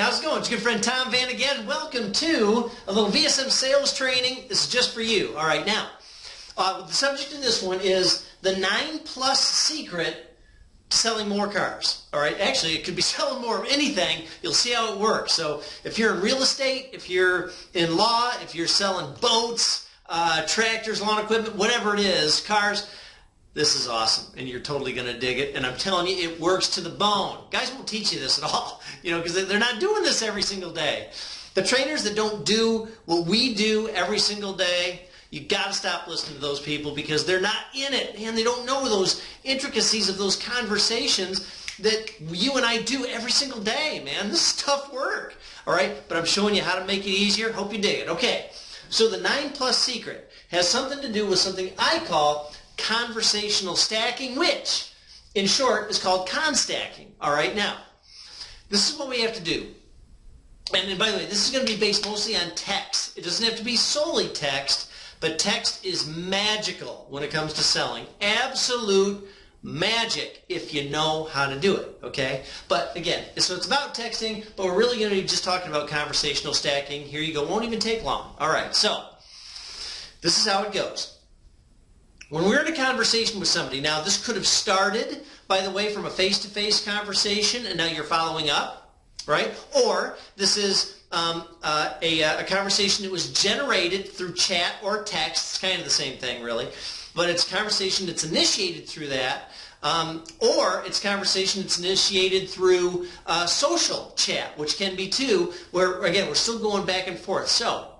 how's it going? It's your good friend Tom Vann again. Welcome to a little VSM sales training. This is just for you. All right, now, the subject of this one is the 9+ secret to selling more cars. All right, actually, it could be selling more of anything. You'll see how it works. So if you're in real estate, if you're in law, if you're selling boats, tractors, lawn equipment, whatever it is, cars, this is awesome, and you're totally going to dig it. And I'm telling you, it works to the bone. Guys won't teach you this at all, because they're not doing this every single day. The trainers that don't do what we do every single day, you got to stop listening to those people because they're not in it, and they don't know those intricacies of those conversations that you and I do every single day, man. This is tough work, all right? But I'm showing you how to make it easier. Hope you dig it. Okay, so the 9+ secret has something to do with something I call conversational stacking, which in short is called con-stacking. All right, now this is what we have to do. And by the way, this is going to be based mostly on text. It doesn't have to be solely text, but text is magical when it comes to selling. Absolute magic if you know how to do it, okay? But again, so it's about texting, but we're really going to be just talking about conversational stacking. Here you go. Won't even take long. All right, so this is how it goes. When we're in a conversation with somebody, now this could have started, by the way, from a face-to-face conversation, and now you're following up, right? Or this is a conversation that was generated through chat or text. It's kind of the same thing, really. But it's a conversation that's initiated through that, or it's conversation that's initiated through social chat, which can be too, where, again, we're still going back and forth. So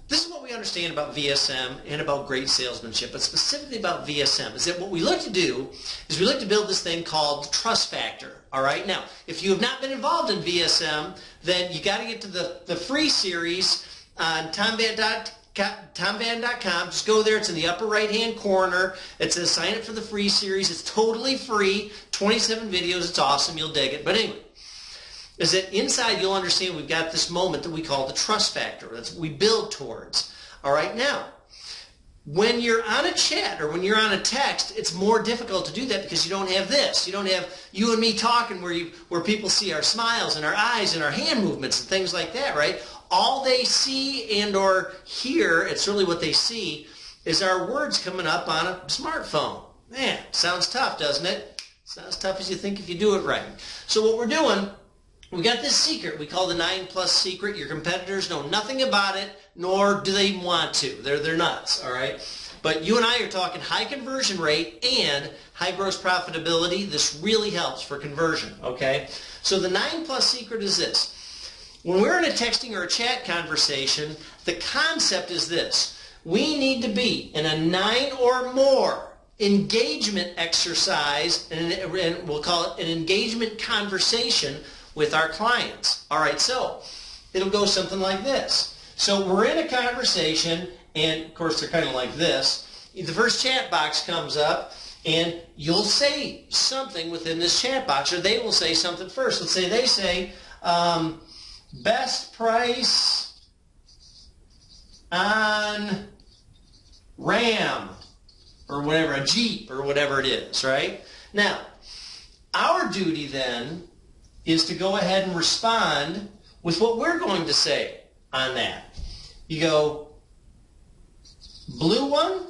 this is what we understand about VSM and about great salesmanship, but specifically about VSM, is that what we look to do is we look to build this thing called the trust factor. All right, now, if you have not been involved in VSM, then you got to get to the free series on tomvann.com. Just go there. It's in the upper right-hand corner. It says sign up for the free series. It's totally free, 27 videos. It's awesome. You'll dig it. But anyway, is that inside you'll understand we've got this moment that we call the trust factor. That's what we build towards. All right, now, when you're on a chat or when you're on a text, it's more difficult to do that because you don't have this. You don't have you and me talking where people see our smiles and our eyes and our hand movements and things like that, right? All they see and or hear, it's really what they see, is our words coming up on a smartphone. Man, sounds tough, doesn't it? Sounds tough as you think if you do it right. So what we're doing, we got this secret we call the 9+ secret. Your competitors know nothing about it, nor do they want to. They're nuts, all right? But you and I are talking high conversion rate and high gross profitability. This really helps for conversion, okay? So the 9+ secret is this. When we're in a texting or a chat conversation, the concept is this. We need to be in a 9 or more engagement exercise, and we'll call it an engagement conversation with our clients. All right, so it'll go something like this. So we're in a conversation, and of course they're kind of like this. The first chat box comes up, and you'll say something within this chat box, or they will say something first. Let's say they say, best price on Ram, or whatever, a Jeep, or whatever it is, right? Now, our duty then is to go ahead and respond with what we're going to say on that. You go, blue one?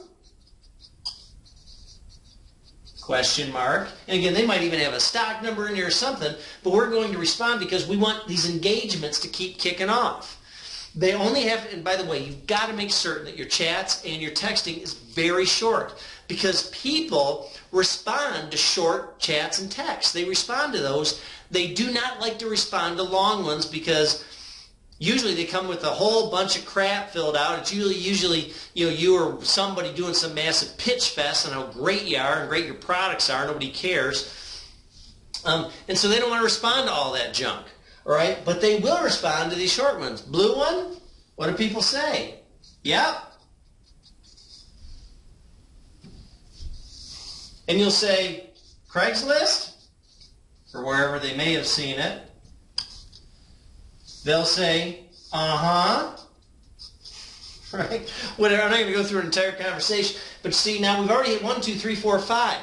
Question mark. And again, they might even have a stock number in there or something, but we're going to respond because we want these engagements to keep kicking off. They only have, and by the way, you've got to make certain that your chats and your texting is very short because people respond to short chats and texts. They respond to those. They do not like to respond to long ones because usually they come with a whole bunch of crap filled out. It's usually you or somebody doing some massive pitch fest on how great you are and great your products are. Nobody cares. And so they don't want to respond to all that junk. All right? But they will respond to these short ones. Blue one? What do people say? Yep. And you'll say, Craigslist? Or wherever they may have seen it. They'll say, uh-huh. Right? Whatever. I'm not going to go through an entire conversation. But see, now we've already hit 1, 2, 3, 4, 5.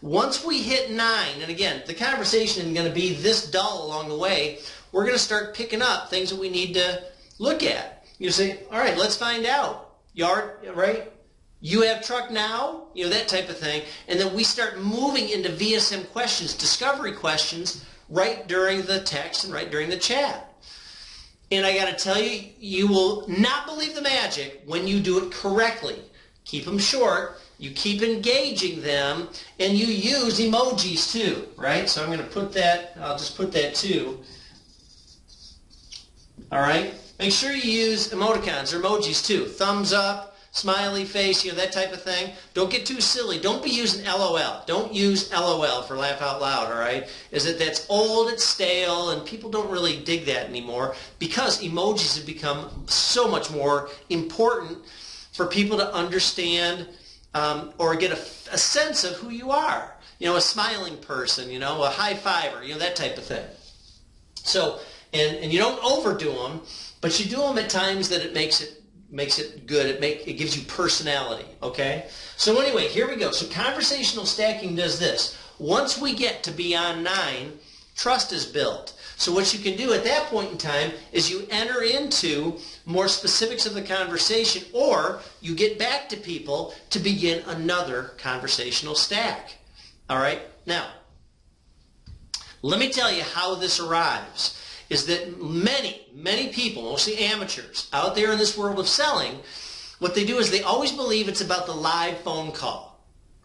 Once we hit 9, and again, the conversation isn't going to be this dull along the way. we're going to start picking up things that we need to look at. You say, all right, let's find out. Yard, right? You have truck now? You know, that type of thing. And then we start moving into VSM questions, discovery questions, right during the text and right during the chat. And I got to tell you, you will not believe the magic when you do it correctly. Keep them short. You keep engaging them, and you use emojis too, right? So I'm going to put that, I'll just put that too. All right? Make sure you use emoticons or emojis too. Thumbs up, smiley face, you know, that type of thing. Don't get too silly. Don't be using LOL. Don't use LOL for laugh out loud, all right? That's old, it's stale, and people don't really dig that anymore because emojis have become so much more important for people to understand or get a sense of who you are. You know, a smiling person, you know, a high fiver, you know, that type of thing. So, and you don't overdo them, but you do them at times that it makes it good. It gives you personality, okay? So anyway, here we go. So conversational stacking does this. Once we get to beyond 9, trust is built. So what you can do at that point in time is you enter into more specifics of the conversation, or you get back to people to begin another conversational stack. All right? Now, let me tell you how this arrives. Is that many people, mostly amateurs, out there in this world of selling, what they do is they always believe it's about the live phone call.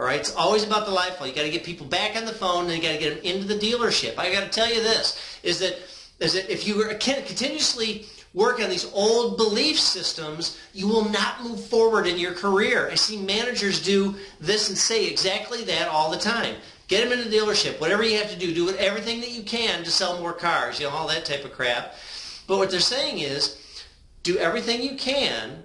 All right? It's always about the live phone. You got to get people back on the phone, and you got to get them into the dealership. I got to tell you this, is that if you continuously work on these old belief systems, you will not move forward in your career. I see managers do this and say exactly that all the time. Get them in the dealership. Whatever you have to do everything that you can to sell more cars, you know, all that type of crap. But what they're saying is, do everything you can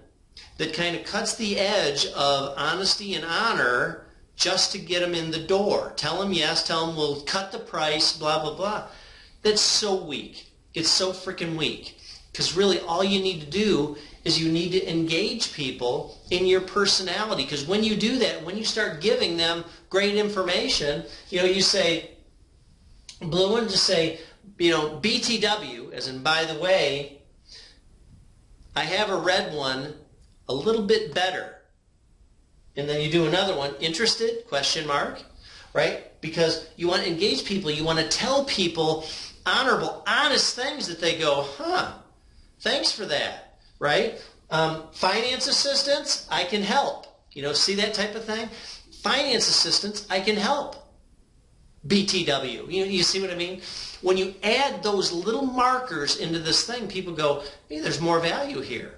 that kind of cuts the edge of honesty and honor just to get them in the door. Tell them yes, tell them we'll cut the price, blah, blah, blah. That's so weak. It's so freaking weak. Because really all you need to do is you need to engage people in your personality. Because when you do that, when you start giving them great information, you know, you say, blue one, just say, you know, BTW, as in, by the way, I have a red one a little bit better. And then you do another one, interested, question mark, right? Because you want to engage people. You want to tell people honorable, honest things that they go, huh, thanks for that, right? Finance assistance, I can help. You know, see that type of thing? Finance assistance, I can help. BTW, you see what I mean? When you add those little markers into this thing, people go, hey, there's more value here.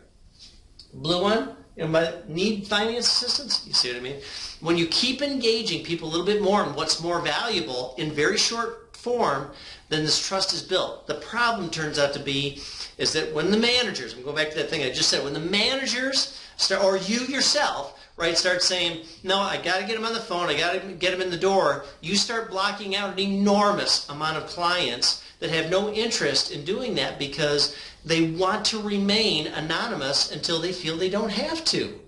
Blue one, you know, need finance assistance? You see what I mean? When you keep engaging people a little bit more on what's more valuable in very short form, then this trust is built. The problem turns out to be is that when the managers, I'm going back to that thing I just said, when the managers start, or you yourself, right, start saying, no, I got to get them on the phone, I got to get them in the door, you start blocking out an enormous amount of clients that have no interest in doing that because they want to remain anonymous until they feel they don't have to.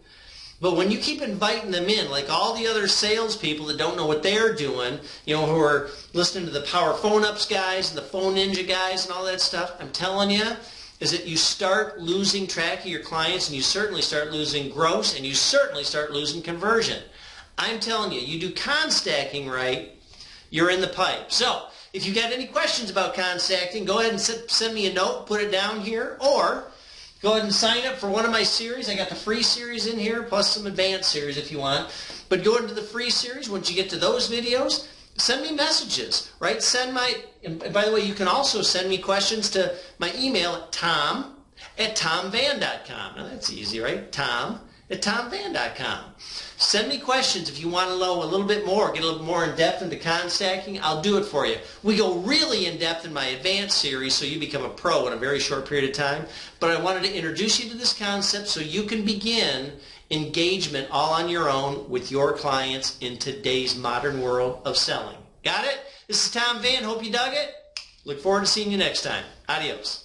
But when you keep inviting them in, like all the other salespeople that don't know what they're doing, you know, who are listening to the Power Phone Ups guys and the Phone Ninja guys and all that stuff, I'm telling you, is that you start losing track of your clients, and you certainly start losing gross, and you certainly start losing conversion. I'm telling you, you do con stacking right, you're in the pipe. So, if you got any questions about con stacking, go ahead and send me a note, put it down here, or go ahead and sign up for one of my series. I got the free series in here, plus some advanced series if you want. But go into the free series. Once you get to those videos, send me messages, right? And by the way, you can also send me questions to my email at tom@tomvann.com. Now that's easy, right? tom@tomvann.com. Send me questions if you want to know a little bit more, get a little more in depth into con stacking. I'll do it for you. We go really in depth in my advanced series so you become a pro in a very short period of time. But I wanted to introduce you to this concept so you can begin engagement all on your own with your clients in today's modern world of selling. Got it? This is Tom Vann. Hope you dug it. Look forward to seeing you next time. Adios.